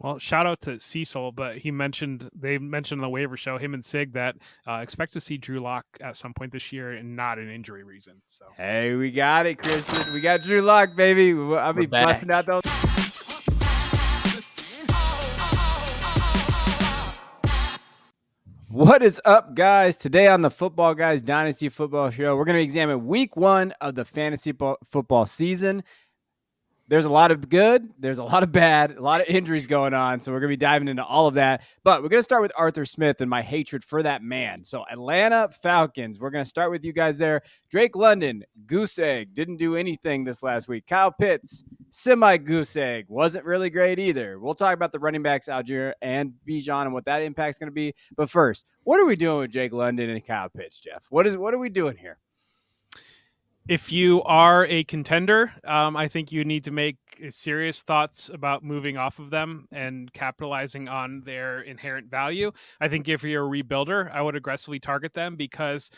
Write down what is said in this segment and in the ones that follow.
Well, shout out to Cecil, but they mentioned on the waiver show, him and Sig, that expect to see Drew Lock at some point this year and not an injury reason. So hey, we got it, Christian. We got Drew Lock, baby. I'll be busting out those. What is up, guys? Today on the Football Guys Dynasty Football Show, we're going to examine week 1 of the fantasy football season. There's a lot of good, there's a lot of bad, a lot of injuries going on, so we're going to be diving into all of that. But we're going to start with Arthur Smith and my hatred for that man. So Atlanta Falcons, we're going to start with you guys there. Drake London, goose egg, didn't do anything this last week. Kyle Pitts, semi-goose egg, wasn't really great either. We'll talk about the running backs, Algier and Bijan, and what that impact's going to be. But first, what are we doing with Drake London and Kyle Pitts, Jeff? What are we doing here? If you are a contender, I think you need to make serious thoughts about moving off of them and capitalizing on their inherent value. I think if you're a rebuilder, I would aggressively target them because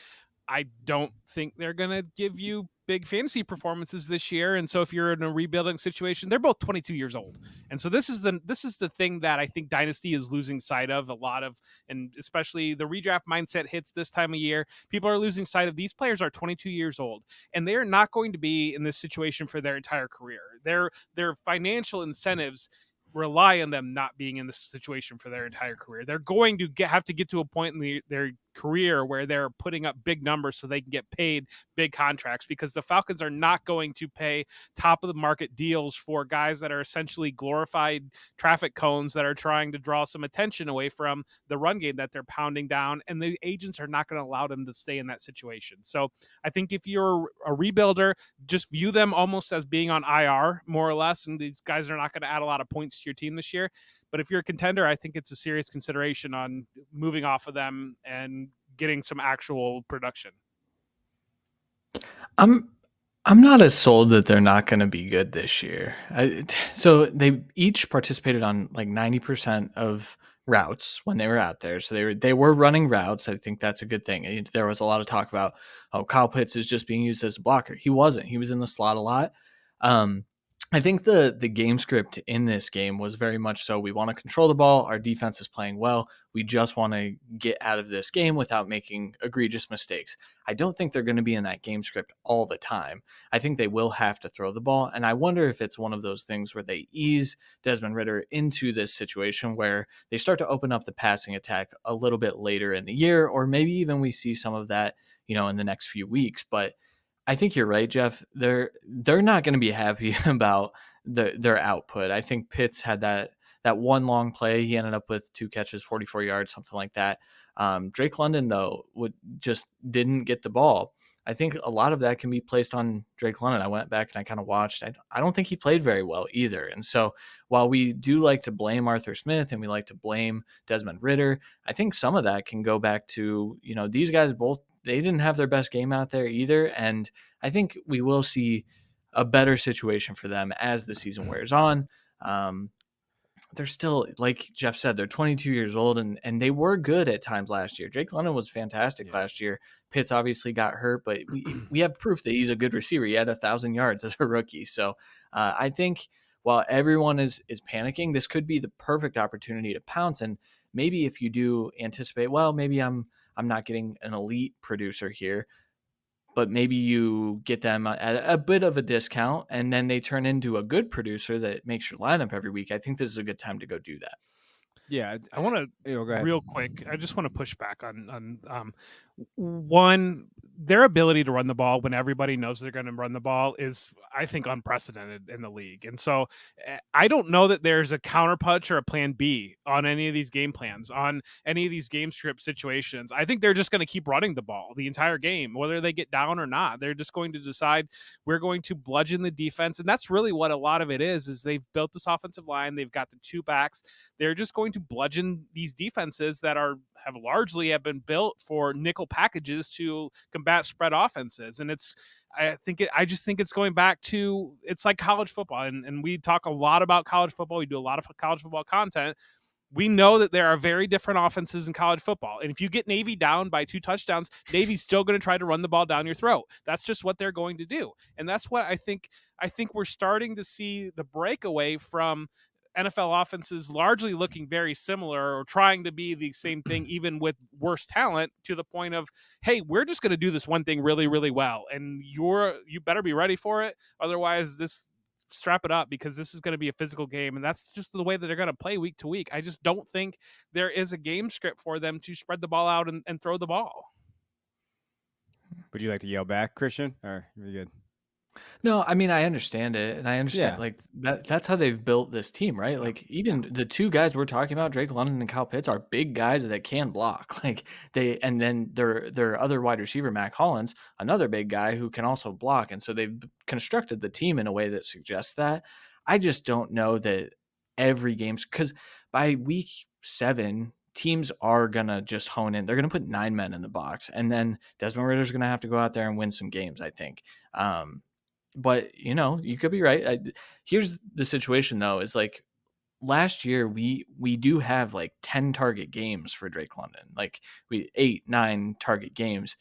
I don't think they're going to give you big fantasy performances this year. And so if you're in a rebuilding situation, they're both 22 years old. And so this is the thing that I think Dynasty is losing sight of a lot of, and especially the redraft mindset hits this time of year. People are losing sight of these players are 22 years old and they are not going to be in this situation for their entire career. Their financial incentives rely on them not being in this situation for their entire career. They're going to have to get to a point in their career where they're putting up big numbers so they can get paid big contracts, because the Falcons are not going to pay top of the market deals for guys that are essentially glorified traffic cones that are trying to draw some attention away from the run game that they're pounding down, and the agents are not going to allow them to stay in that situation. So I think if you're a rebuilder, just view them almost as being on IR more or less, and these guys are not going to add a lot of points to your team this year. But if you're a contender, I think it's a serious consideration on moving off of them and getting some actual production. I'm not as sold that they're not going to be good this year. So they each participated on like 90% of routes when they were out there. So they were running routes. I think that's a good thing. There was a lot of talk about, Kyle Pitts is just being used as a blocker. He wasn't. He was in the slot a lot. I think the game script in this game was very much so we want to control the ball. Our defense is playing well. We just want to get out of this game without making egregious mistakes. I don't think they're going to be in that game script all the time. I think they will have to throw the ball. And I wonder if it's one of those things where they ease Desmond Ridder into this situation where they start to open up the passing attack a little bit later in the year, or maybe even we see some of that, in the next few weeks. But I think you're right, Jeff. They're not going to be happy about their output. I think Pitts had that one long play. He ended up with 2 catches, 44 yards, something like that. Drake London, though, just didn't get the ball. I think a lot of that can be placed on Drake London. I went back and I kind of watched. I don't think he played very well either. And so while we do like to blame Arthur Smith and we like to blame Desmond Ridder, I think some of that can go back to, these guys both, they didn't have their best game out there either. And I think we will see a better situation for them as the season wears on. They're still, like Jeff said, they're 22 years old and they were good at times last year. Drake London was fantastic last year. Pitts obviously got hurt, but we have proof that he's a good receiver. He had 1,000 yards as a rookie. So I think while everyone is panicking, this could be the perfect opportunity to pounce. And maybe if you do anticipate, well, maybe I'm not getting an elite producer here, but maybe you get them at a bit of a discount and then they turn into a good producer that makes your lineup every week. I think this is a good time to go do that. Yeah, I want to real quick. I just want to push back on one. Their ability to run the ball when everybody knows they're going to run the ball is, I think, unprecedented in the league. And so I don't know that there's a counterpunch or a plan B on any of these game plans, on any of these game script situations. I think they're just going to keep running the ball the entire game, whether they get down or not. They're just going to decide we're going to bludgeon the defense. And that's really what a lot of it is they've built this offensive line. They've got the 2 backs. They're just going to bludgeon these defenses that have largely been built for nickel packages to combat spread offenses. And I just think it's going back to, it's like college football. And we talk a lot about college football. We do a lot of college football content. We know that there are very different offenses in college football. And if you get Navy down by 2 touchdowns, Navy's still going to try to run the ball down your throat. That's just what they're going to do. And that's what I think we're starting to see the breakaway from NFL offenses largely looking very similar or trying to be the same thing, even with worse talent, to the point of, hey, we're just going to do this one thing really, really well, and you better be ready for it. Otherwise, strap it up, because this is going to be a physical game, and that's just the way that they're going to play week to week. I just don't think there is a game script for them to spread the ball out and throw the ball. Would you like to yell back, Christian, or are you good? No, I mean, I understand it, and I understand Yeah. like that's how they've built this team, right? Like even the two guys we're talking about, Drake London and Kyle Pitts, are big guys that can block. Like and then their other wide receiver, Mac Hollins, another big guy who can also block. And so they've constructed the team in a way that suggests that. I just don't know that every game's, because by week 7, teams are gonna just hone in. They're gonna put 9 men in the box, and then Desmond Ritter's gonna have to go out there and win some games, I think. But you could be right. Here's the situation though, is like last year we do have like 10 target games for Drake London, like 8-9 target games,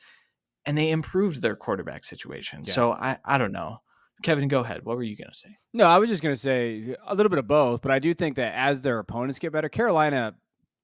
and they improved their quarterback situation. Yeah. So I don't know. Kevin, go ahead. What were you going to say? No, I was just going to say a little bit of both, but I do think that as their opponents get better,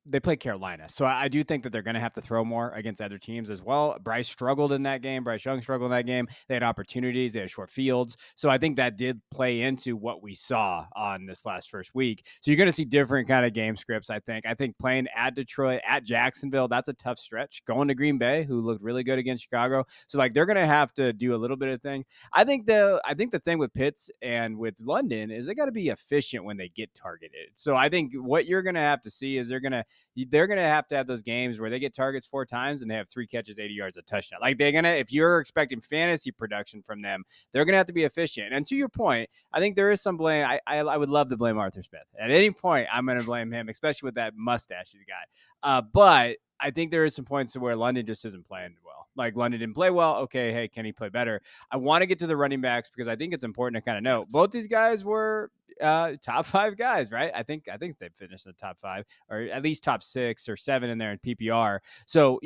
they play Carolina. So I do think that they're going to have to throw more against other teams as well. Bryce struggled in that game. Bryce Young struggled in that game. They had opportunities. They had short fields. So I think that did play into what we saw on this first week. So you're going to see different kind of game scripts, I think. I think playing at Detroit, at Jacksonville, that's a tough stretch. Going to Green Bay, who looked really good against Chicago. So they're going to have to do a little bit of things. I think the thing with Pitts and with London is they got to be efficient when they get targeted. So I think what you're going to have to see is they're going to have those games where they get targets 4 times and they have 3 catches, 80 yards, a touchdown. Like if you're expecting fantasy production from them, they're going to have to be efficient. And to your point, I think there is some blame. I would love to blame Arthur Smith. At any point, I'm going to blame him, especially with that mustache he's got. But I think there is some points to where London just isn't playing well. Like London didn't play well. Okay, hey, can he play better? I want to get to the running backs because I think it's important to kind of know both these guys were top 5 guys, right? I think they finished in the top 5 or at least top 6 or 7 in there in PPR. So,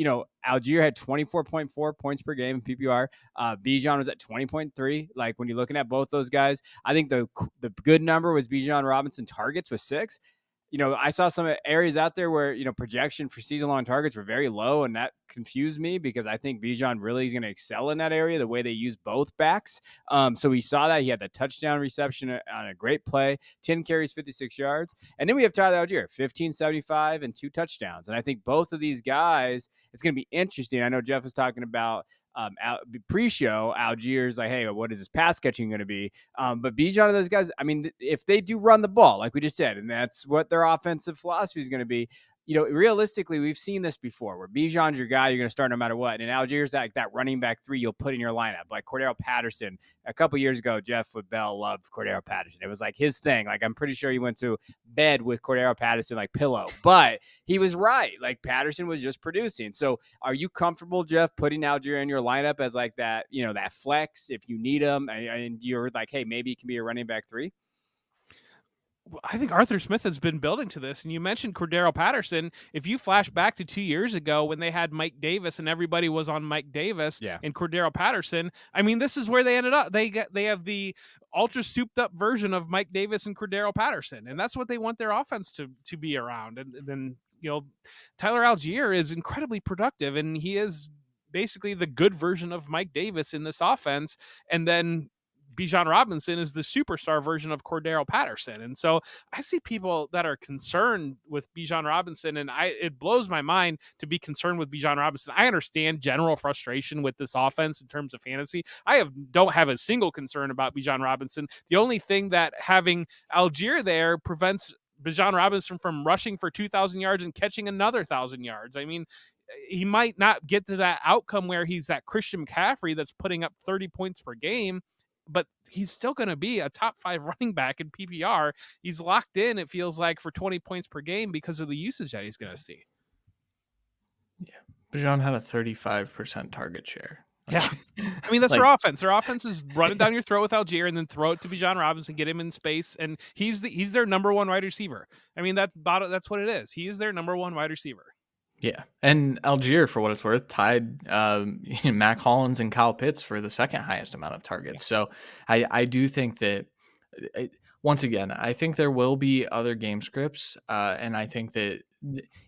Algier had 24.4 points per game in PPR. Bijan was at 20.3. Like when you're looking at both those guys, I think the good number was Bijan Robinson targets with 6. I saw some areas out there where, projection for season-long targets were very low, and that confused me because I think Bijan really is going to excel in that area, the way they use both backs. So we saw that. He had the touchdown reception on a great play, 10 carries, 56 yards. And then we have Tyler Algier, 1575 and 2 touchdowns. And I think both of these guys, it's going to be interesting. I know Jeff was talking about pre-show, Algier's like, hey, what is this pass catching going to be? But Bijan of those guys, I mean, if they do run the ball, like we just said, and that's what their offensive philosophy is going to be, realistically, we've seen this before where Bijan's your guy, you're going to start no matter what. And Algier's like that running back 3 you'll put in your lineup. Like Cordero Patterson, a couple years ago, Jeff with Bell loved Cordero Patterson. It was like his thing. Like I'm pretty sure he went to bed with Cordero Patterson like pillow. But he was right. Like Patterson was just producing. So are you comfortable, Jeff, putting Algier in your lineup as like that, that flex if you need him and you're like, hey, maybe he can be a running back 3? I think Arthur Smith has been building to this. And you mentioned Cordero Patterson. If you flash back to 2 years ago when they had Mike Davis and everybody was on Mike Davis and Cordero Patterson, I mean, this is where they ended up. They have the ultra souped up version of Mike Davis and Cordero Patterson. And that's what they want their offense to be around. And then, Tyler Algier is incredibly productive, and he is basically the good version of Mike Davis in this offense. And then Bijan Robinson is the superstar version of Cordero Patterson. And so I see people that are concerned with Bijan Robinson, and it blows my mind to be concerned with Bijan Robinson. I understand general frustration with this offense in terms of fantasy. I don't have a single concern about Bijan Robinson. The only thing that having Algier there prevents Bijan Robinson from rushing for 2,000 yards and catching another 1,000 yards. I mean, he might not get to that outcome where he's that Christian McCaffrey that's putting up 30 points per game, but he's still going to be a top 5 running back in PPR. He's locked in, it feels like, for 20 points per game because of the usage that he's going to see. Yeah. Bijan had a 35% target share. Yeah. I mean, that's their offense. Their offense is running down your throat with Algier and then throw it to Bijan Robinson, get him in space. And he's their number 1 wide receiver. I mean, that's what it is. He is their number 1 wide receiver. Yeah. And Algier, for what it's worth, tied Mac Hollins and Kyle Pitts for the second highest amount of targets. So I do think that once again, I think there will be other game scripts, and I think that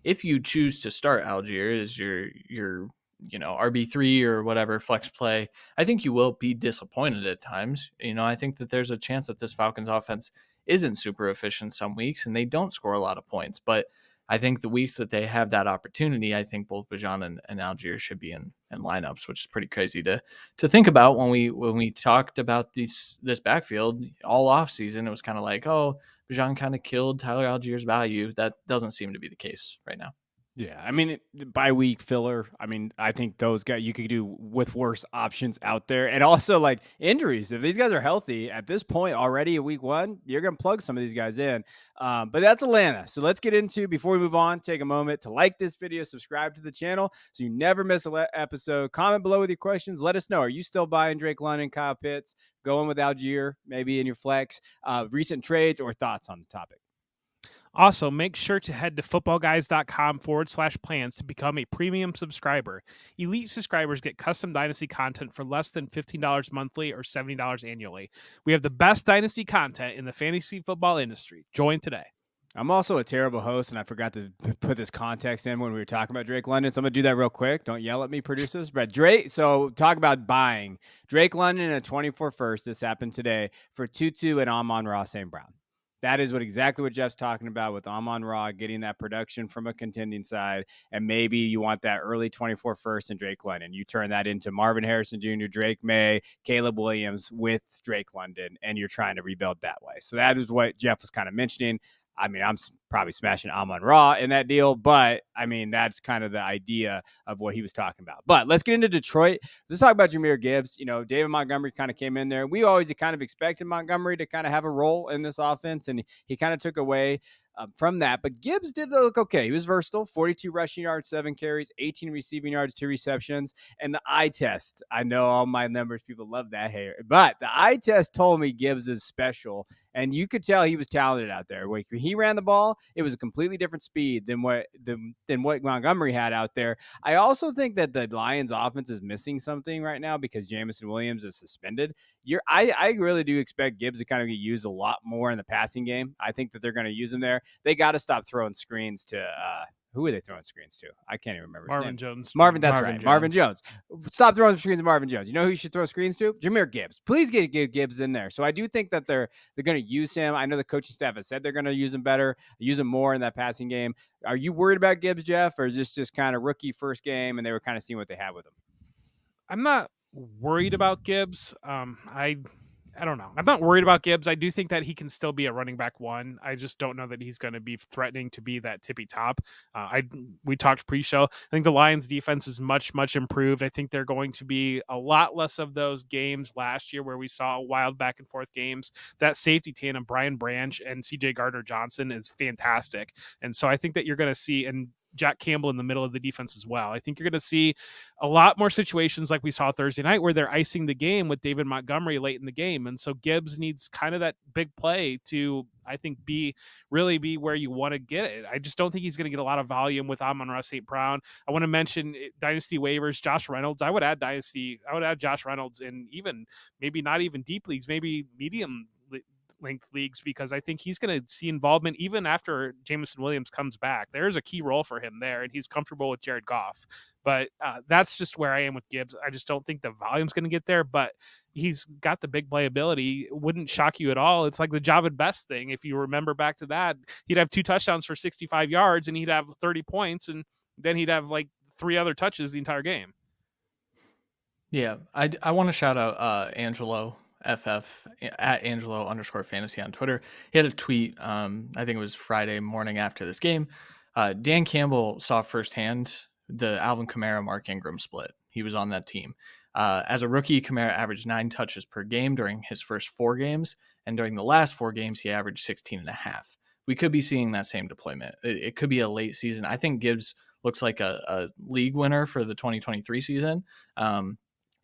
if you choose to start Algier as your RB3 or whatever flex play, I think you will be disappointed at times. I think that there's a chance that this Falcons offense isn't super efficient some weeks and they don't score a lot of points. But I think the weeks that they have that opportunity, I think both Bijan and Algier should be in lineups, which is pretty crazy to think about when we talked about this backfield all off season. It was kind of like, oh, Bijan kind of killed Tyler Algier's value. That doesn't seem to be the case right now. Yeah, I mean, bye-week filler. I mean, I think those guys you could do with worse options out there, and also like injuries. If these guys are healthy at this point already in week 1, you're gonna plug some of these guys in. But that's Atlanta. So let's get into, before we move on, take a moment to like this video, subscribe to the channel so you never miss an episode. Comment below with your questions. Let us know. Are you still buying Drake London, Kyle Pitts, going with Algier, maybe in your flex, recent trades, or thoughts on the topic? Also, make sure to head to footballguys.com/plans to become a premium subscriber. Elite subscribers get custom Dynasty content for less than $15 monthly or $70 annually. We have the best Dynasty content in the fantasy football industry. Join today. I'm also a terrible host, and I forgot to put this context in when we were talking about Drake London. So I'm going to do that real quick. Don't yell at me, producers. But Drake, so talk about buying. Drake London at 24 first. This happened today for Tutu and Amon-Ra St. Brown. That is exactly what Jeff's talking about with Amon-Ra getting that production from a contending side. And maybe you want that early 24 first and Drake London. You turn that into Marvin Harrison Jr., Drake May, Caleb Williams with Drake London, and you're trying to rebuild that way. So that is what Jeff was kind of mentioning. I mean, I'm probably smashing Amon-Ra in that deal, but I mean, that's kind of the idea of what he was talking about. But let's get into Detroit. Let's talk about Jahmyr Gibbs. David Montgomery kind of came in there. We always kind of expected Montgomery to kind of have a role in this offense, and he kind of took away from that. But Gibbs did look okay. He was versatile, 42 rushing yards, 7 carries, 18 receiving yards, 2 receptions. And the eye test, I know all my numbers people love that hair, but the eye test told me Gibbs is special. And you could tell he was talented out there. When he ran the ball, it was a completely different speed than what Montgomery had out there. I also think that the Lions offense is missing something right now because Jamison Williams is suspended. I really do expect Gibbs to kind of get used a lot more in the passing game. I think that they're going to use him there. They got to stop throwing screens to who are they throwing screens to? I can't even remember. Marvin Jones. Marvin, that's right. Marvin Jones. Stop throwing screens to Marvin Jones. You know who you should throw screens to? Jahmyr Gibbs. Please get Gibbs in there. So I do think that they're going to use him. I know the coaching staff has said they're going to use him better, use him more in that passing game. Are you worried about Gibbs, Jeff, or is this just kind of rookie first game and they were kind of seeing what they had with him? I'm not worried about Gibbs. I don't know. I'm not worried about Gibbs. I do think that he can still be a running back 1. I just don't know that he's going to be threatening to be that tippy top. We talked pre-show. I think the Lions defense is much, much improved. I think they're going to be a lot less of those games last year where we saw wild back and forth games. That safety tandem, Brian Branch and CJ Gardner-Johnson, is fantastic. And so I think that you're going to see, and Jack Campbell in the middle of the defense as well. I think you're going to see a lot more situations like we saw Thursday night where they're icing the game with David Montgomery late in the game. And so Gibbs needs kind of that big play to, I think, really be where you want to get it. I just don't think he's going to get a lot of volume with Amon-Ra St. Brown. I want to mention Dynasty waivers, Josh Reynolds. I would add Josh Reynolds in even maybe not even deep leagues, maybe medium length leagues, because I think he's going to see involvement even after Jamison Williams comes back. There's a key role for him there, and he's comfortable with Jared Goff. But that's just where I am with Gibbs. I just don't think the volume's going to get there, but he's got the big playability. It wouldn't shock you at all. It's like the Javid Best thing. If you remember back to that, he'd have 2 touchdowns for 65 yards, and he'd have 30 points, and then he'd have like 3 other touches the entire game. Yeah, I want to shout out Angelo FF at Angelo_fantasy on Twitter. He had a tweet, I think it was Friday morning after this game. Dan Campbell saw firsthand the Alvin Kamara, Mark Ingram split. He was on that team. As a rookie, Kamara averaged 9 touches per game during his first 4 games, and during the last 4 games, he averaged 16.5. We could be seeing that same deployment. It could be a late season. I think Gibbs looks like a league winner for the 2023 season.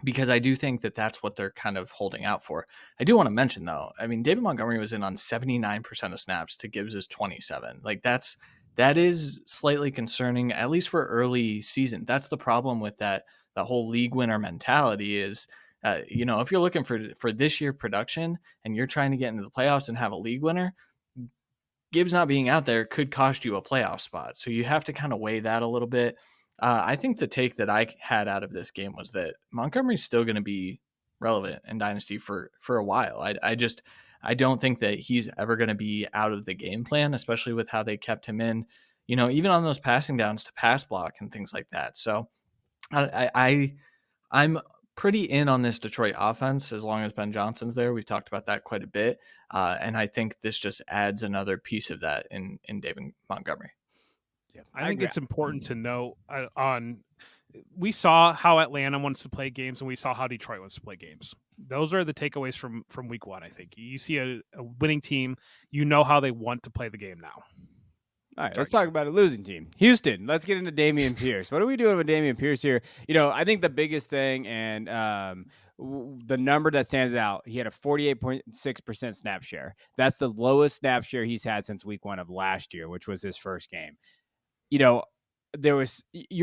Because I do think that that's what they're kind of holding out for. I do want to mention, though, I mean, David Montgomery was in on 79% of snaps to Gibbs' 27. Like, that is slightly concerning, at least for early season. That's the problem with that whole league winner mentality is If you're looking for this year production and you're trying to get into the playoffs and have a league winner, Gibbs not being out there could cost you a playoff spot. So you have to kind of weigh that a little bit. I think the take that I had out of this game was that Montgomery's still going to be relevant in Dynasty for a while. I don't think that he's ever going to be out of the game plan, especially with how they kept him in, even on those passing downs to pass block and things like that. So I'm pretty in on this Detroit offense as long as Ben Johnson's there. We've talked about that quite a bit. And I think this just adds another piece of that in David Montgomery. Yeah, I think it's important to know we saw how Atlanta wants to play games and we saw how Detroit wants to play games. Those are the takeaways from week one. I think you see a winning team, how they want to play the game now. All right, let's talk about a losing team. Houston, let's get into Dameon Pierce. What are we doing with Dameon Pierce here? I think the biggest thing and the number that stands out, he had a 48.6% snap share. That's the lowest snap share he's had since week one of last year, which was his first game. You're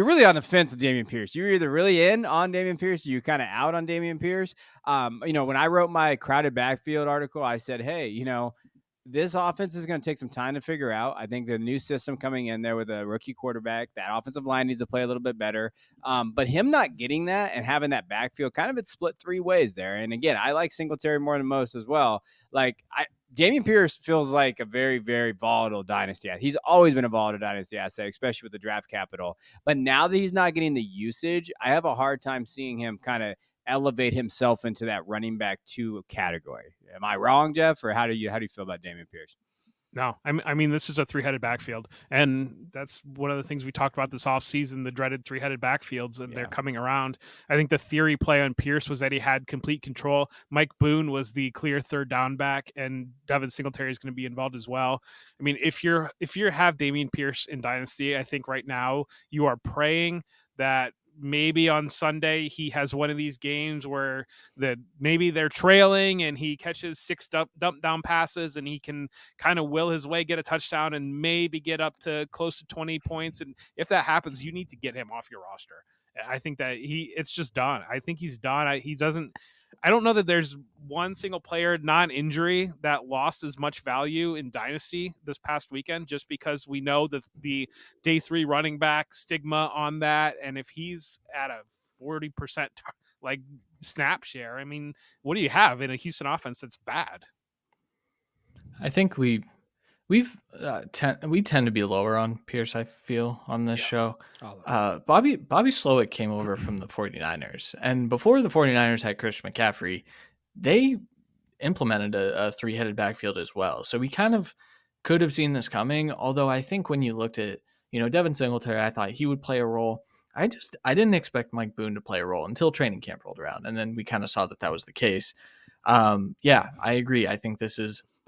really on the fence with Dameon Pierce. You're either really in on Dameon Pierce or you're kind of out on Dameon Pierce. When I wrote my crowded backfield article, I said, hey, this offense is going to take some time to figure out. I think the new system coming in there with a rookie quarterback, that offensive line needs to play a little bit better. But him not getting that and having that backfield, kind of it's split three ways there. And again, I like Singletary more than most as well. Dameon Pierce feels like a very, very volatile dynasty. He's always been a volatile dynasty asset, especially with the draft capital. But now that he's not getting the usage, I have a hard time seeing him kind of elevate himself into that running back 2 category. Am I wrong, Jeff? Or how do you feel about Dameon Pierce? No, I mean, this is a 3-headed backfield, and that's one of the things we talked about this offseason, the dreaded 3-headed backfields, and they're coming around. I think the theory play on Pierce was that he had complete control. Mike Boone was the clear third down back, and Devin Singletary is going to be involved as well. I mean, if you have Dameon Pierce in Dynasty, I think right now you are praying that maybe on Sunday he has one of these games where maybe they're trailing and he catches 6 dump down passes and he can kind of will his way, get a touchdown, and maybe get up to close to 20 points. And if that happens, you need to get him off your roster. I think that it's just done. I think he's done. I don't know that there's one single player non-injury that lost as much value in Dynasty this past weekend, just because we know that the day 3 running back stigma on that. And if he's at a 40% snap share, I mean, what do you have in a Houston offense that's bad? I think we tend to be lower on Pierce, I feel, on this show. Bobby Slowick came over from the 49ers. And before the 49ers had Christian McCaffrey, they implemented a 3-headed backfield as well. So we kind of could have seen this coming. Although I think when you looked at, Devin Singletary, I thought he would play a role. I didn't expect Mike Boone to play a role until training camp rolled around. And then we kind of saw that was the case. I agree. I think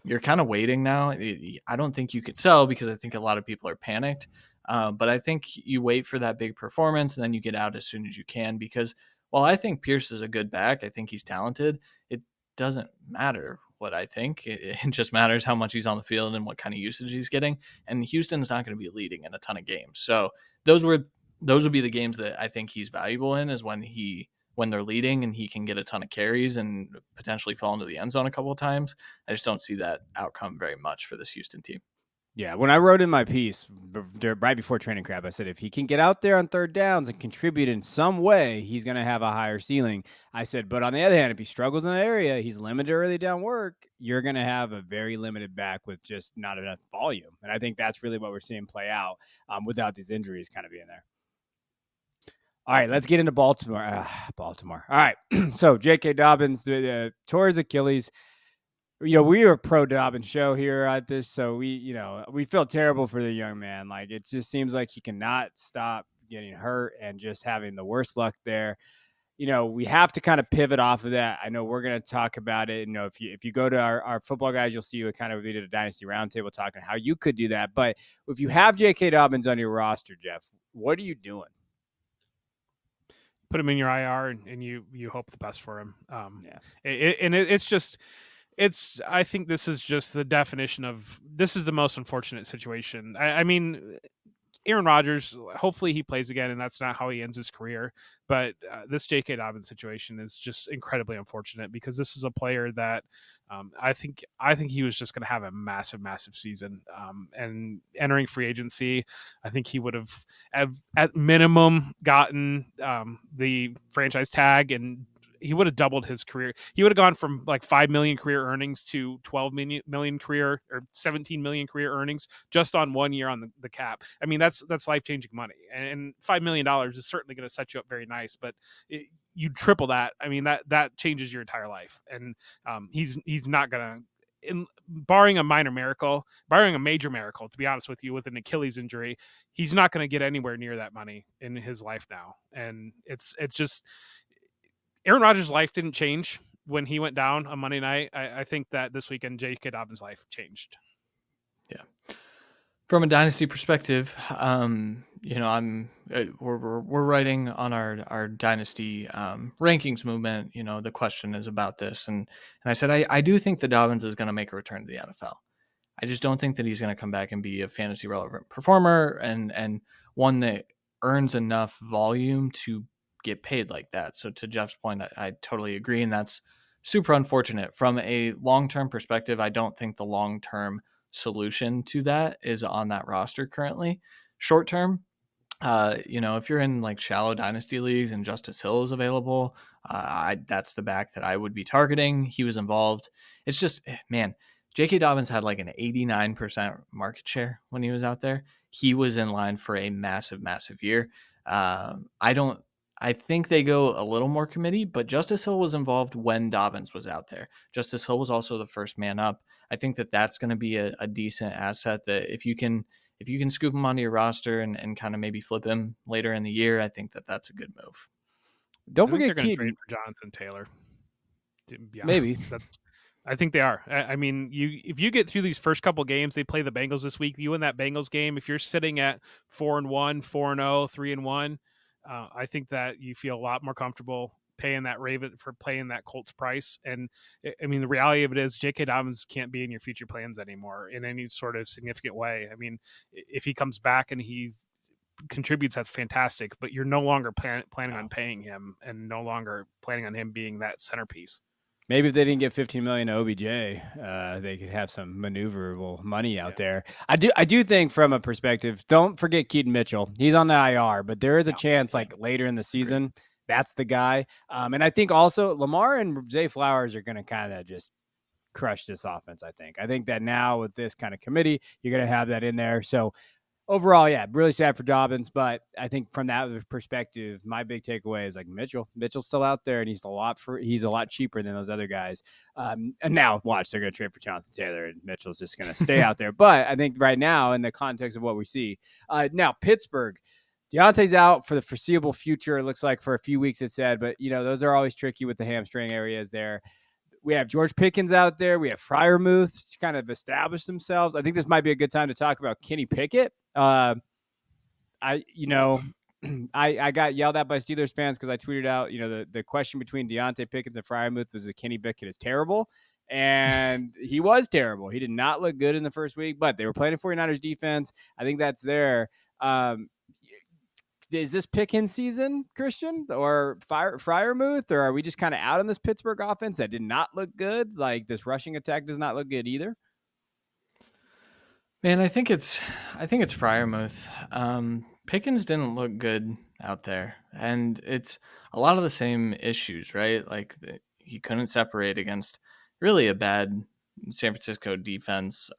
you're kind of waiting now. I don't think you could sell because I think a lot of people are panicked. But I think you wait for that big performance and then you get out as soon as you can, because while I think Pierce is a good back, I think he's talented. It doesn't matter what I think. It just matters how much he's on the field and what kind of usage he's getting. And Houston's not going to be leading in a ton of games. So those would be the games that I think he's valuable in, is when they're leading and he can get a ton of carries and potentially fall into the end zone a couple of times. I just don't see that outcome very much for this Houston team. Yeah, when I wrote in my piece right before training camp, I said if he can get out there on third downs and contribute in some way, he's going to have a higher ceiling. I said, but on the other hand, if he struggles in an area, he's limited early down work, you're going to have a very limited back with just not enough volume. And I think that's really what we're seeing play out without these injuries kind of being there. All right, let's get into Baltimore. Baltimore. All right, so J.K. Dobbins tore his Achilles. We are a pro Dobbins show here at this, so we feel terrible for the young man. Like, it just seems like he cannot stop getting hurt and just having the worst luck there. We have to kind of pivot off of that. I know we're going to talk about it. If you go to our football guys, you'll see we did a Dynasty Roundtable talking how you could do that. But if you have J.K. Dobbins on your roster, Jeff, what are you doing? Put him in your IR and you hope the best for him. I think this is just the definition of, this is the most unfortunate situation. I mean, Aaron Rodgers, hopefully he plays again, and that's not how he ends his career. But this J.K. Dobbins situation is just incredibly unfortunate because this is a player that I think he was just going to have a massive season. And entering free agency, I think he would have at minimum gotten the franchise tag, and he would have doubled his career. He would have gone from like 5 million career earnings to 12 million career or 17 million career earnings just on 1 year on the cap. I mean, that's life-changing money. And $5 million is certainly going to set you up very nice, but you triple that. I mean, that changes your entire life. And he's not going to, barring a major miracle, to be honest with you, with an Achilles injury, he's not going to get anywhere near that money in his life now. And it's just, Aaron Rodgers' life didn't change when he went down on Monday night. I think that this weekend, J.K. Dobbins' life changed. Yeah. From a dynasty perspective, we're writing on our dynasty rankings movement. The question is about this, and I said I do think that Dobbins is going to make a return to the NFL. I just don't think that he's going to come back and be a fantasy relevant performer and one that earns enough volume to get paid like that. So to Jeff's point, I totally agree. And that's super unfortunate from a long-term perspective. I don't think the long-term solution to that is on that roster currently. Short-term, if you're in like shallow dynasty leagues and Justice Hill is available, that's the back that I would be targeting. He was involved. It's just, man, J.K. Dobbins had like an 89% market share when he was out there. He was in line for a massive year. I think they go a little more committee, but Justice Hill was involved when Dobbins was out there. Justice Hill was also the first man up. I think that that's going to be a decent asset that if you can scoop him onto your roster and kind of maybe flip him later in the year, I think that that's a good move. Don't forget they're going to trade for Jonathan Taylor. Maybe. I think they are. I mean, if you get through these first couple games, they play the Bengals this week. You win that Bengals game. If you're sitting at 4-1, 4-0, 3-1, I think that you feel a lot more comfortable paying that playing that Colts price. And I mean, the reality of it is J.K. Dobbins can't be in your future plans anymore in any sort of significant way. I mean, if he comes back and he contributes, that's fantastic, but you're no longer planning on paying him and no longer planning on him being that centerpiece. Maybe if they didn't get $15 million to OBJ, they could have some maneuverable money out there. I do think from a perspective, don't forget Keaton Mitchell. He's on the IR, but there is a chance like later in the season, that's the guy. And I think also Lamar and Zay Flowers are going to kind of just crush this offense, I think that now with this kind of committee, you're going to have that in there. So overall, yeah, really sad for Dobbins, but I think from that perspective, my big takeaway is like Mitchell's still out there, and he's a lot cheaper than those other guys. And now watch, they're going to trade for Jonathan Taylor, and Mitchell's just going to stay out there. But I think right now, in the context of what we see, now Pittsburgh, Diontae's out for the foreseeable future. It looks like for a few weeks, it said, but those are always tricky with the hamstring areas there. We have George Pickens out there. We have Freiermuth to kind of establish themselves. I think this might be a good time to talk about Kenny Pickett. I got yelled at by Steelers fans because I tweeted out, the question between Diontae Pickens and Freiermuth was that Kenny Pickett is terrible. And he was terrible. He did not look good in the first week, but they were playing a 49ers defense. I think that's there. Is this Pickens season, Christian, or Freiermuth, or are we just kind of out on this Pittsburgh offense that did not look good? Like this rushing attack does not look good either. Man, I think it's Freiermuth. Pickens didn't look good out there, and it's a lot of the same issues, right? Like he couldn't separate against really a bad San Francisco defense.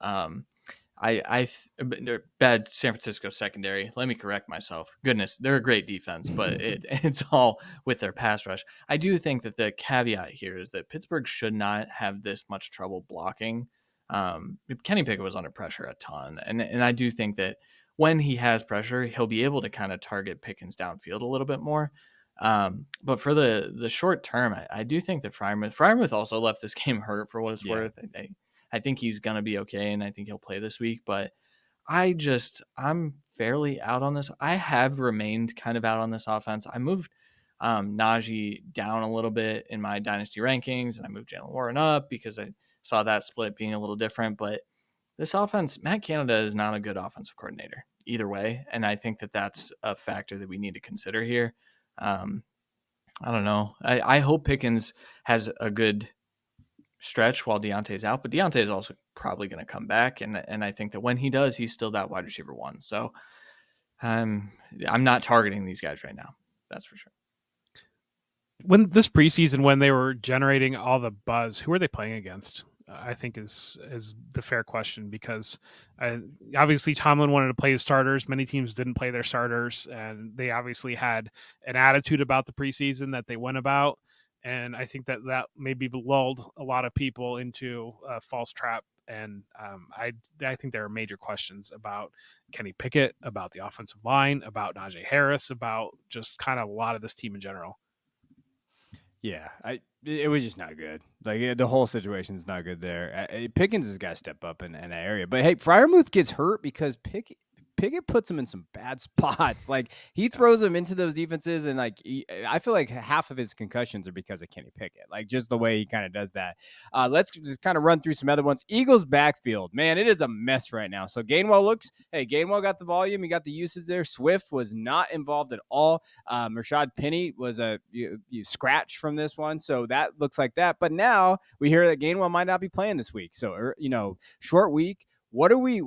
Bad San Francisco secondary. Let me correct myself. Goodness, they're a great defense, but it's all with their pass rush. I do think that the caveat here is that Pittsburgh should not have this much trouble blocking. Kenny Pickett was under pressure a ton, and I do think that when he has pressure, he'll be able to kind of target Pickens downfield a little bit more. But for the short term, I do think that Freiermuth also left this game hurt for what it's worth. I think he's going to be okay, and I think he'll play this week. But I'm fairly out on this. I have remained kind of out on this offense. I moved Najee down a little bit in my dynasty rankings, and I moved Jalen Warren up because I saw that split being a little different. But this offense, Matt Canada is not a good offensive coordinator. either way. And I think that that's a factor that we need to consider here. I don't know. I hope Pickens has a good stretch while Diontae's out, but Diontae is also probably going to come back. And I think that when he does, he's still that wide receiver one. So I'm not targeting these guys right now. That's for sure. When this preseason, when they were generating all the buzz, who are they playing against? I think is the fair question, because obviously Tomlin wanted to play his starters. Many teams didn't play their starters, and they obviously had an attitude about the preseason that they went about. And I think that maybe lulled a lot of people into a false trap. And I think there are major questions about Kenny Pickett, about the offensive line, about Najee Harris, about just kind of a lot of this team in general. Yeah, it was just not good. Like, the whole situation's not good there. Pickens has got to step up in that area. But hey, Freiermuth gets hurt because Pickett puts him in some bad spots. Like, he throws him into those defenses, and like I feel like half of his concussions are because of Kenny Pickett. Like, just the way he kind of does that. Let's just kind of run through some other ones. Eagles backfield, man, it is a mess right now. So Gainwell got the volume, he got the uses there. Swift was not involved at all. Rashad Penny was a scratch from this one, so that looks like that. But now we hear that Gainwell might not be playing this week. So short week. What are we,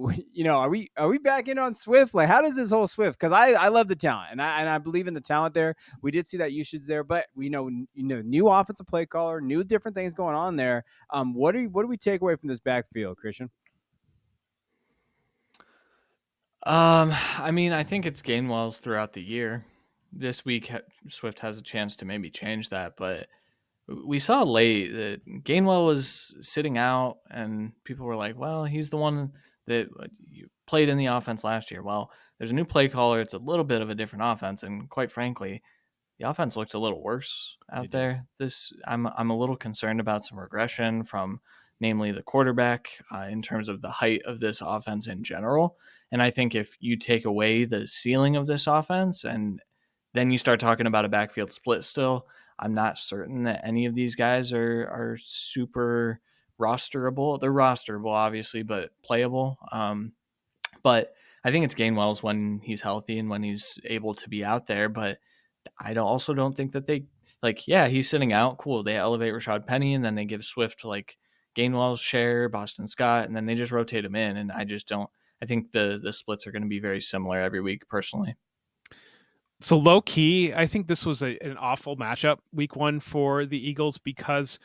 are we back in on Swift? Like, how does this whole Swift? Because I love the talent, and I believe in the talent there. We did see that usage there, but we know, new offensive play caller, new different things going on there. What do we take away from this backfield, Christian? I mean, I think it's Gainwell's throughout the year. This week, Swift has a chance to maybe change that, but we saw late that Gainwell was sitting out, and people were like, well, he's the one that played in the offense last year. Well, there's a new play caller. It's a little bit of a different offense, and quite frankly, the offense looked a little worse out there. I'm a little concerned about some regression from namely the quarterback in terms of the height of this offense in general. And I think if you take away the ceiling of this offense and then you start talking about a backfield split still, I'm not certain that any of these guys are super rosterable. They're rosterable, obviously, but playable. But I think it's Gainwell's when he's healthy and when he's able to be out there. But I also don't think that they he's sitting out. Cool. They elevate Rashad Penny, and then they give Swift Gainwell's share, Boston Scott, and then they just rotate him in. And I just don't. I think the splits are going to be very similar every week, personally. So low key, I think this was an awful matchup week one for the Eagles, because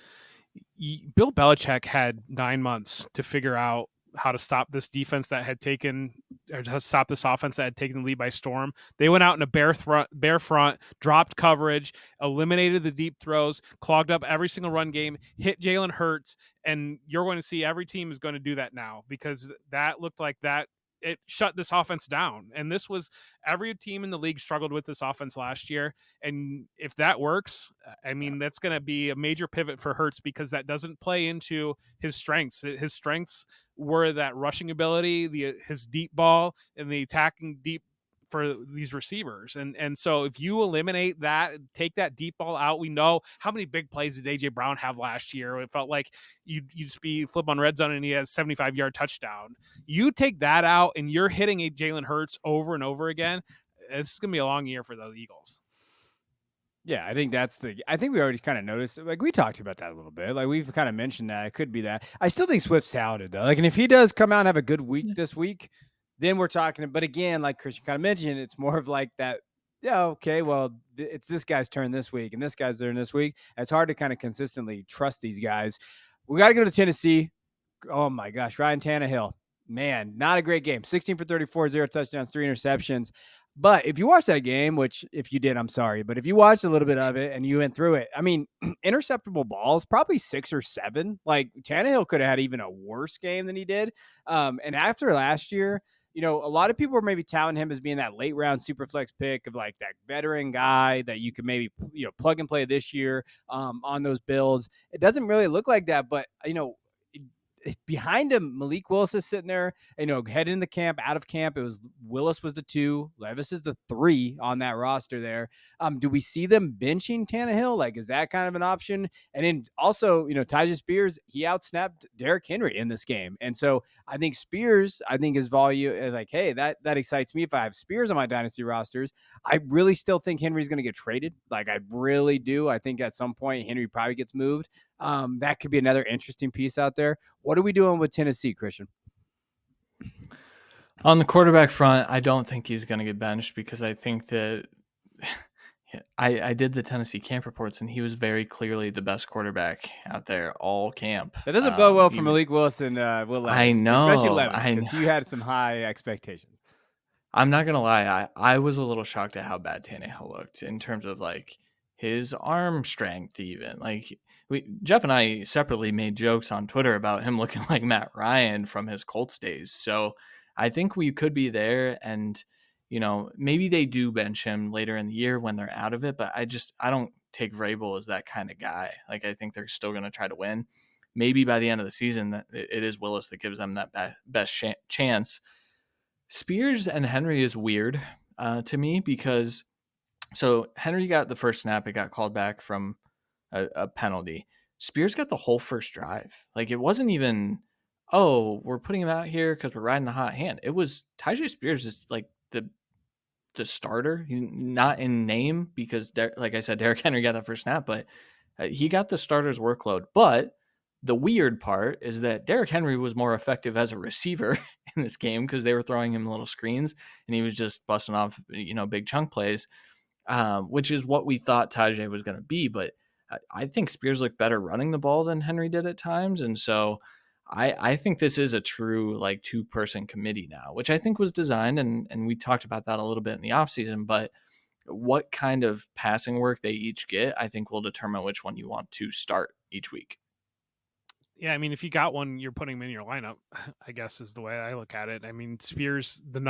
Bill Belichick had 9 months to figure out how to stop this defense that had taken, or to stop this offense that had taken the lead by storm. They went out in a bare front, dropped coverage, eliminated the deep throws, clogged up every single run game, hit Jalen Hurts, and you're going to see every team is going to do that now, because that looked like that. It shut this offense down. And this was, every team in the league struggled with this offense last year. And if that works, I mean, that's going to be a major pivot for Hurts, because that doesn't play into his strengths. His strengths were that rushing ability, his deep ball, and the attacking deep for these receivers. And so if you eliminate that, take that deep ball out, we know how many big plays did AJ Brown have last year. It felt like you just be flip on red zone and he has 75-yard touchdown. You take that out and you're hitting a Jalen Hurts over and over again. It's going to be a long year for the Eagles. Yeah, I think we already kind of noticed, like, we talked about that a little bit. Like, we've kind of mentioned that it could be that. I still think Swift's talented though. Like, and if he does come out and have a good week this week, then we're talking. But again, like Christian kind of mentioned, it's more of like that. Yeah, okay, well, it's this guy's turn this week and this guy's turn this week. It's hard to kind of consistently trust these guys. We got to go to Tennessee. Oh my gosh, Ryan Tannehill, man, not a great game. 16 for 34, 0 touchdowns, 3 interceptions. But if you watch that game, which if you did, I'm sorry, but if you watched a little bit of it and you went through it, I mean, interceptable balls, probably 6 or 7. Like, Tannehill could have had even a worse game than he did. And after last year, a lot of people were maybe touting him as being that late round super flex pick of like that veteran guy that you could maybe, plug and play this year on those builds. It doesn't really look like that, but behind him, Malik Willis is sitting there, heading into camp, out of camp. It was Willis was the 2, Levis is the 3 on that roster there. Do we see them benching Tannehill? Like, is that kind of an option? And then also, Tyjae Spears, he outsnapped Derrick Henry in this game. And so I think his volume is like, hey, that excites me if I have Spears on my dynasty rosters. I really still think Henry's going to get traded. Like, I really do. I think at some point Henry probably gets moved. That could be another interesting piece out there. What are we doing with Tennessee, Christian? On the quarterback front, I don't think he's going to get benched because I think that I did the Tennessee camp reports, and he was very clearly the best quarterback out there all camp. That doesn't bode well for Malik Willis and Will Levis. I know. Especially Levis, because you had some high expectations. I'm not going to lie. I was a little shocked at how bad Tannehill looked in terms of like his arm strength even. Like Jeff and I separately made jokes on Twitter about him looking like Matt Ryan from his Colts days. So I think we could be there, and maybe they do bench him later in the year when they're out of it, but I don't take Vrabel as that kind of guy. Like, I think they're still going to try to win. Maybe by the end of the season that it is Willis that gives them that best chance. Spears and Henry is weird to me because so Henry got the first snap. It got called back from a penalty. Spears got the whole first drive. Like, it wasn't even, oh, we're putting him out here because we're riding the hot hand. It was Tyjae Spears is like the starter. He's not in name because, like I said, Derrick Henry got that first snap, but he got the starter's workload. But the weird part is that Derrick Henry was more effective as a receiver in this game because they were throwing him little screens and he was just busting off, big chunk plays, which is what we thought Tajay was going to be. But I think Spears looked better running the ball than Henry did at times. And so I think this is a true like 2-person committee now, which I think was designed. And we talked about that a little bit in the offseason, but what kind of passing work they each get, I think will determine which one you want to start each week. Yeah, I mean, if you got one, you're putting him in your lineup, I guess is the way I look at it. I mean, Spears, the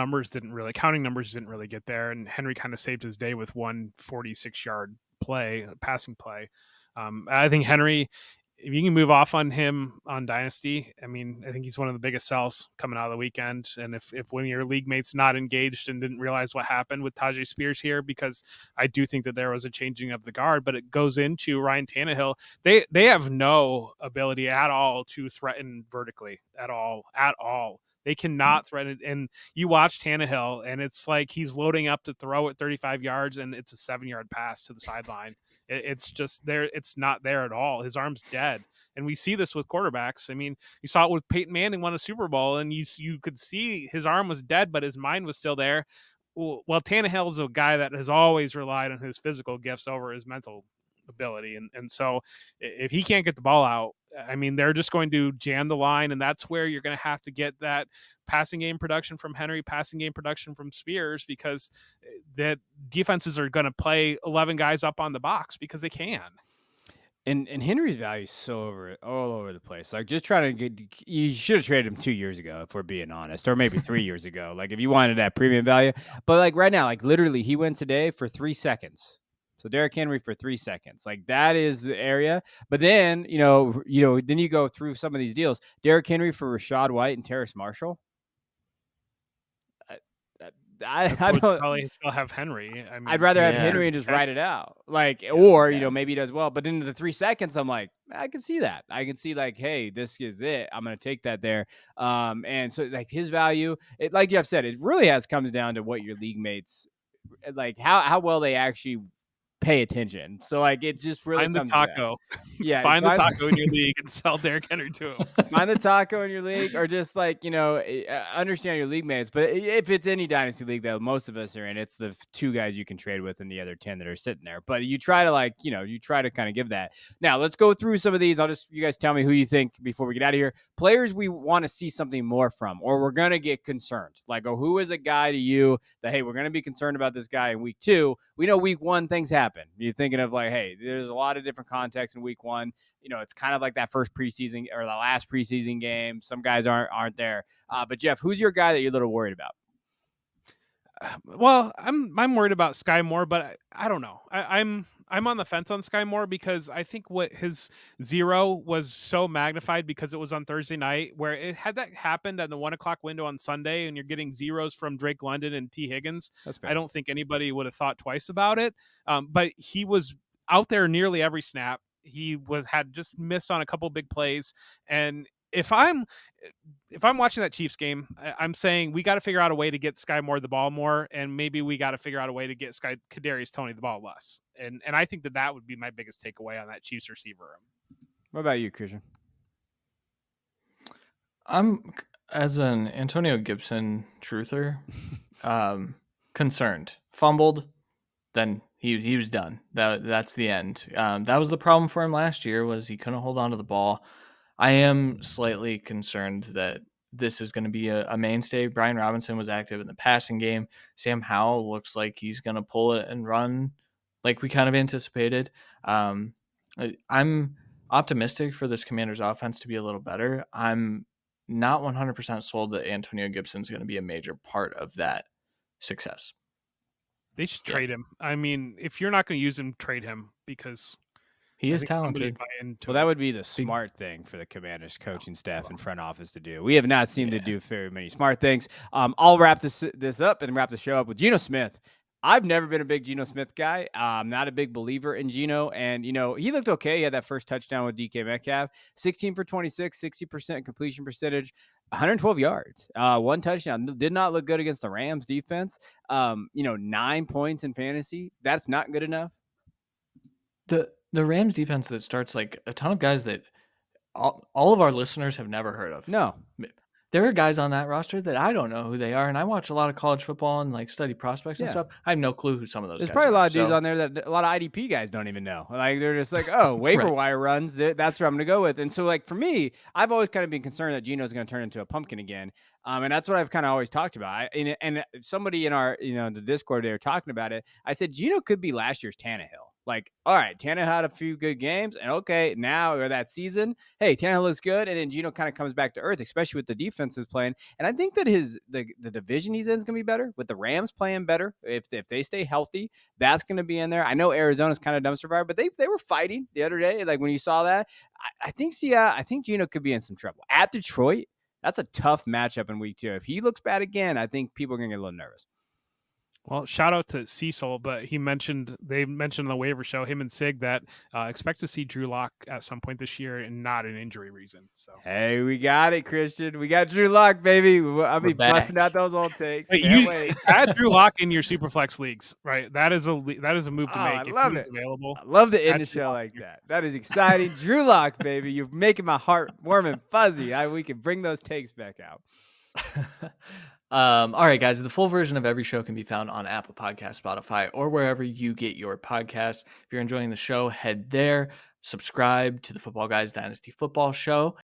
counting numbers didn't really get there, and Henry kind of saved his day with one 46-yard passing play. I think Henry, if you can move off on him on Dynasty, I mean, I think he's one of the biggest sells coming out of the weekend. And if one of your league mates not engaged and didn't realize what happened with Tajay Spears here, because I do think that there was a changing of the guard, but it goes into Ryan Tannehill. They have no ability at all to threaten vertically at all. They cannot threaten it. And you watch Tannehill, and it's like he's loading up to throw at 35 yards, and it's a 7-yard pass to the sideline. It's just there. It's not there at all. His arm's dead. And we see this with quarterbacks. I mean, you saw it with Peyton Manning won a Super Bowl, and you could see his arm was dead, but his mind was still there. Well, Tannehill is a guy that has always relied on his physical gifts over his mental ability. And so if he can't get the ball out, I mean, they're just going to jam the line, and that's where you're going to have to get that passing game production from Henry, passing game production from Spears, because that defenses are going to play 11 guys up on the box because they can. And Henry's value is all over the place. Like, just trying to you should have traded him 2 years ago, if we're being honest, or maybe 3 years ago. Like, if you wanted that premium value, but like right now, like literally, he went today for 3 seconds. So Derrick Henry for 3 seconds, like that is the area. But then, then you go through some of these deals. Derrick Henry for Rachaad White and Terrace Marshall. I don't probably still have Henry. I mean, I'd rather have Henry and just ride it out. Like, or maybe he does well. But into the 3 seconds, I'm like, I can see that. I can see like, hey, this is it. I'm gonna take that there. And so like his value, like Jeff said, it really comes down to what your league mates like, how well they actually pay attention. So like it just really find the taco. Yeah, find the taco in your league and sell Derrick Henry to him. Find the taco in your league, or just like understand your league mates. But if it's any dynasty league that most of us are in, it's the 2 guys you can trade with and the other 10 that are sitting there. But you try to kind of give that. Now let's go through some of these. You guys tell me who you think before we get out of here. Players we want to see something more from, or we're gonna get concerned. Like, who is a guy to you that, hey, we're gonna be concerned about this guy in week 2? We know week 1 things happen. You're thinking of like, hey, there's a lot of different context in week 1. It's kind of like that first preseason or the last preseason game. Some guys aren't there. But Jeff, who's your guy that you're a little worried about? Well, I'm worried about Sky Moore, but I don't know. I'm I'm on the fence on Sky Moore because I think what his 0 was so magnified because it was on Thursday night, where it had that happened at the 1:00 window on Sunday, and you're getting zeros from Drake London and T Higgins. That's fair. I don't think anybody would have thought twice about it. But he was out there nearly every snap. He had just missed on a couple big plays, and if I'm watching that Chiefs game, I'm saying we got to figure out a way to get Sky Moore the ball more, and maybe we got to figure out a way to get Kadarius Toney the ball less. And I think that would be my biggest takeaway on that Chiefs receiver room. What about you, Christian? I'm, as an Antonio Gibson truther, concerned. Fumbled, then he was done. That's the end. That was the problem for him last year, was he couldn't hold on to the ball. I am slightly concerned that this is going to be a mainstay. Brian Robinson was active in the passing game. Sam Howell looks like he's going to pull it and run like we kind of anticipated. I'm optimistic for this Commanders offense to be a little better. I'm not 100% sold that Antonio Gibson's going to be a major part of that success. They should trade him. I mean, if you're not going to use him, trade him, because he is talented. Well, that would be the smart thing for the Commanders coaching staff and front office to do. We have not seemed to do very many smart things. I'll wrap this up and wrap the show up with Geno Smith. I've never been a big Geno Smith guy. I'm not a big believer in Geno. And, he looked okay. He had that first touchdown with DK Metcalf, 16 for 26, 60% completion percentage, 112 yards, one touchdown. Did not look good against the Rams defense. 9 points in fantasy. That's not good enough. The Rams defense that starts like a ton of guys that all of our listeners have never heard of. No. There are guys on that roster that I don't know who they are, and I watch a lot of college football and like study prospects and stuff. I have no clue who some of those There's guys probably are. a lot of dudes on there that a lot of IDP guys don't even know. Like, they're just like, oh, waiver wire runs. That's what I'm going to go with. And so, like, for me, I've always kind of been concerned that Geno's going to turn into a pumpkin again. And that's what I've kind of always talked about. And somebody in our, the Discord, they were talking about it. I said, Geno could be last year's Tannehill. Like, all right, Tannehill had a few good games, and okay, now or that season, hey, Tannehill looks good, and then Geno kind of comes back to earth, especially with the defense is playing. And I think that the division he's in is going to be better, with the Rams playing better. If they stay healthy, that's going to be in there. I know Arizona's kind of dumpster fire, but they were fighting the other day. Like, when you saw that, I think Geno could be in some trouble. At Detroit, that's a tough matchup in week 2. If he looks bad again, I think people are going to get a little nervous. Well, shout out to Cecil, but they mentioned on the waiver show, him and Sig, that expect to see Drew Lock at some point this year and not an injury reason. So hey, we got it, Christian. We got Drew Lock, baby. I'll be busting out those old takes. Wait. Add Drew Lock in your Superflex leagues, right? That is a move to make. I love it. Available. I love to end the show like that. That is exciting. Drew Lock, baby. You're making my heart warm and fuzzy. We can bring those takes back out. All right, guys, the full version of every show can be found on Apple Podcasts, Spotify, or wherever you get your podcasts. If you're enjoying the show, head there, subscribe to the Football Guys Dynasty Football Show.